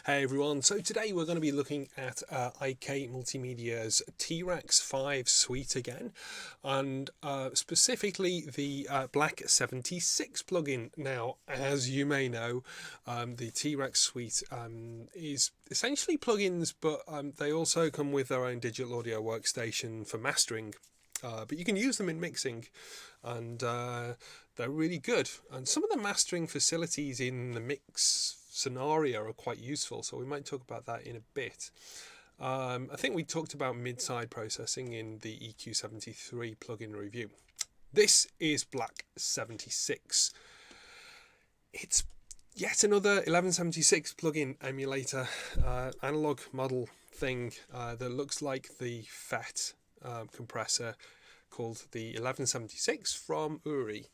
Hey everyone, so today we're going to be looking at IK Multimedia's RACKS 5 suite again, and specifically the Black 76 plugin. Now, as you may know, the RACKS suite is essentially plugins, but they also come with their own digital audio workstation for mastering. But you can use them in mixing, and they're really good. And some of the mastering facilities in the mix scenario are quite useful, so we might talk about that in a bit. I think we talked about mid-side processing in the EQ73 plugin review. This is Black 76. It's yet another 1176 plugin emulator analog model thing that looks like the FET compressor called the 1176 from Uri.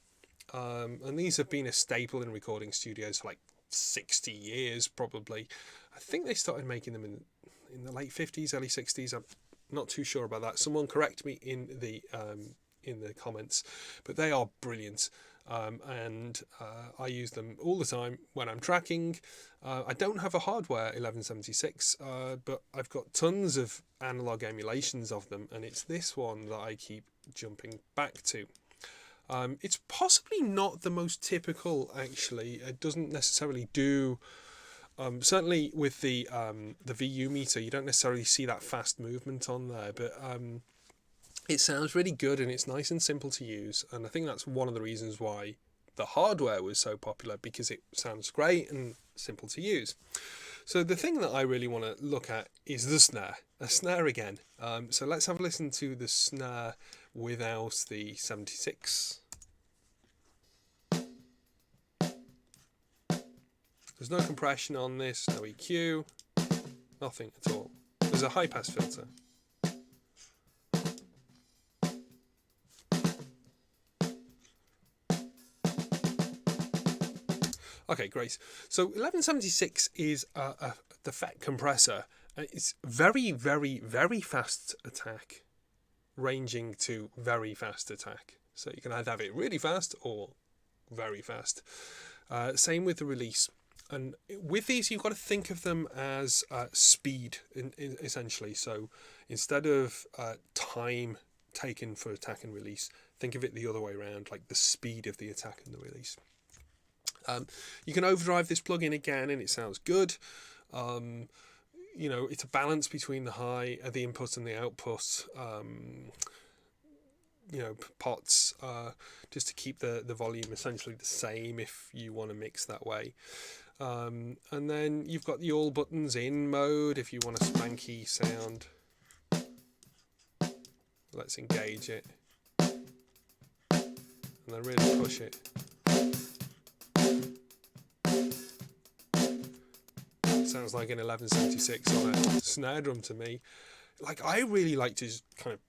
And these have been a staple in recording studios for like 60 years probably. I think they started making them in the late 50s, early 60s. I'm not too sure about that. Someone correct me in the comments, but they are brilliant. And I use them all the time when I'm tracking. I don't have a hardware 1176, but I've got tons of analog emulations of them, and it's this one that I keep jumping back to. It's possibly not the most typical, actually. It doesn't necessarily do. Certainly with the VU meter, you don't necessarily see that fast movement on there, but it sounds really good and it's nice and simple to use. And I think that's one of the reasons why the hardware was so popular, because it sounds great and simple to use. So the thing that I really want to look at is the snare, a snare again. So let's have a listen to the snare without the 76. There's no compression on this, no EQ, nothing at all. There's a high pass filter. Okay, great. So 1176 is the FET compressor. It's very, very, very fast attack, ranging to very fast attack. So you can either have it really fast or very fast. Same with the release. And with these, you've got to think of them as speed, essentially. So instead of time taken for attack and release, think of it the other way around, like the speed of the attack and the release. You can overdrive this plugin again, and it sounds good. It's a balance between the input and the output. Pots, just to keep the volume essentially the same if you want to mix that way. And then you've got the all buttons in mode if you want a spanky sound. Let's engage it and then really push it. Sounds like an 1176 on a snare drum to me. Like, I really like to just kind of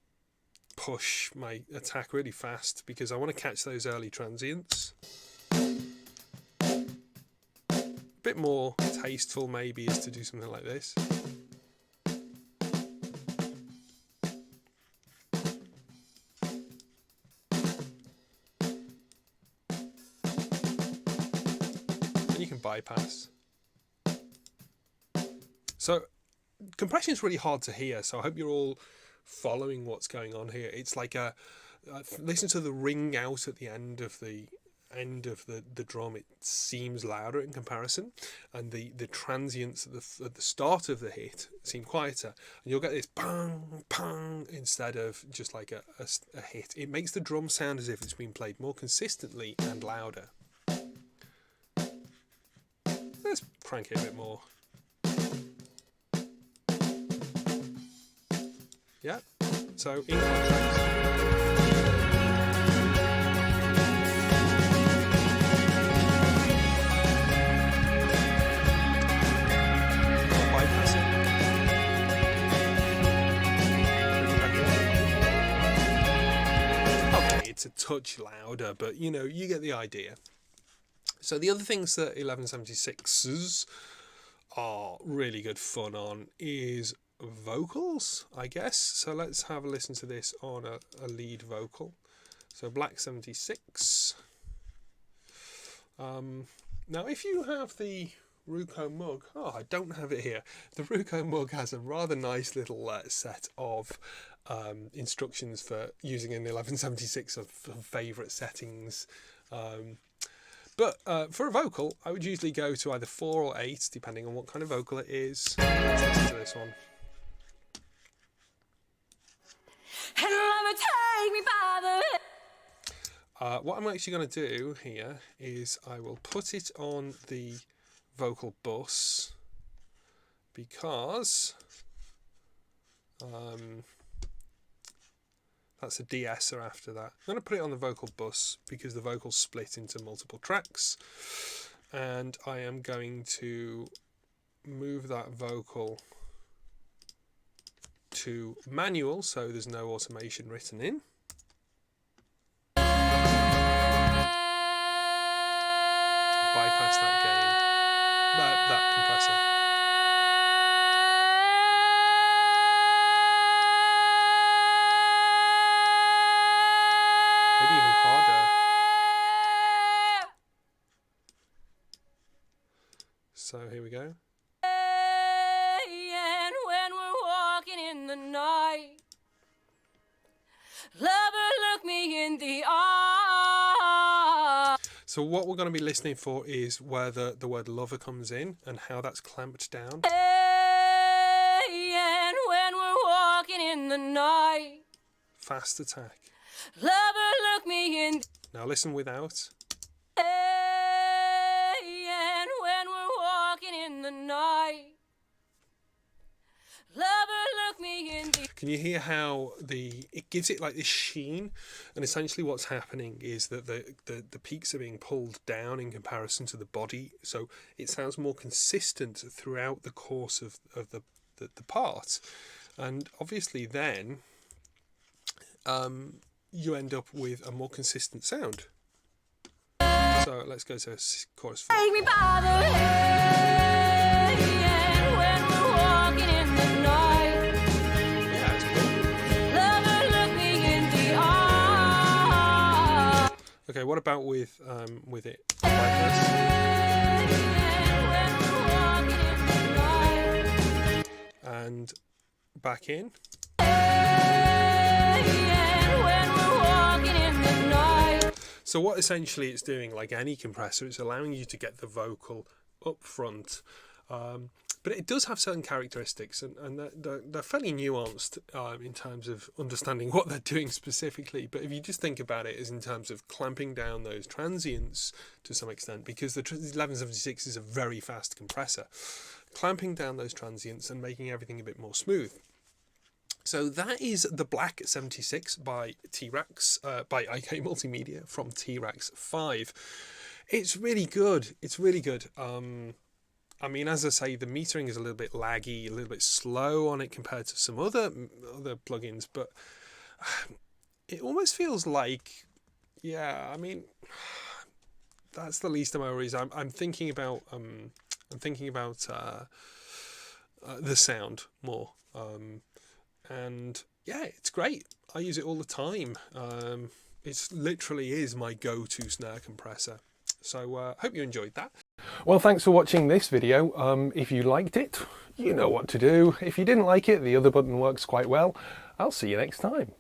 push my attack really fast because I want to catch those early transients. A bit more tasteful maybe is to do something like this. And you can bypass. So compression is really hard to hear, so I hope you're all following what's going on here. It's like listen to the ring out at the end of the drum. It seems louder in comparison, and the transients at the start of the hit seem quieter, and you'll get this pang pang instead of just like a hit. It makes the drum sound as if it's been played more consistently and louder. Let's crank it a bit more. Yeah, so in contrast. Okay, it's a touch louder, but you get the idea. So the other things that 1176s are really good fun on is vocals, I guess. So let's have a listen to this on a lead vocal. So Black 76. Now if you have the Ruco mug. Oh, I don't have it here. The Ruco mug has a rather nice little set of instructions for using an 1176 of favourite settings. But for a vocal, I would usually go to either 4 or 8, depending on what kind of vocal it is. Let's listen to this one. What I'm actually going to do here is I will put it on the vocal bus because that's a de-esser after that. I'm going to put it on the vocal bus because the vocals split into multiple tracks, and I am going to move that vocal to manual so there's no automation written in. Bypass that gain, that compressor. Maybe even harder. So here we go. And when we're walking in the night, lover, look me in the eye. So what we're going to be listening for is where the word lover comes in and how that's clamped down. And when we're walking in the night, fast attack. Lover, look me in. Now listen without. And when we're walking in the night, lover, look me in. Can you hear how it gives it like this sheen? And essentially what's happening is that the peaks are being pulled down in comparison to the body, so it sounds more consistent throughout the course of the part. And obviously then you end up with a more consistent sound. So let's go to chorus 4. Take me by the hand when we're walking in the night. Yeah, it's cool. Lover, look me in the eye. Okay, what about with it? And back in. So what essentially it's doing, like any compressor, it's allowing you to get the vocal up front. But it does have certain characteristics, and they're fairly nuanced in terms of understanding what they're doing specifically. But if you just think about it as in terms of clamping down those transients to some extent, because the 1176 is a very fast compressor, clamping down those transients and making everything a bit more smooth. So that is the Black 76 by T-RACKS, by IK Multimedia from T-RACKS 5. It's really good. It's really good. I mean, as I say, the metering is a little bit laggy, a little bit slow on it compared to some other plugins, but it almost feels like, yeah, I mean, that's the least of my worries. I'm thinking about the sound more. And yeah, it's great. I use it all the time. It literally is my go-to snare compressor. So hope you enjoyed that. Well, thanks for watching this video. If you liked it, you know what to do. If you didn't like it, the other button works quite well. I'll see you next time.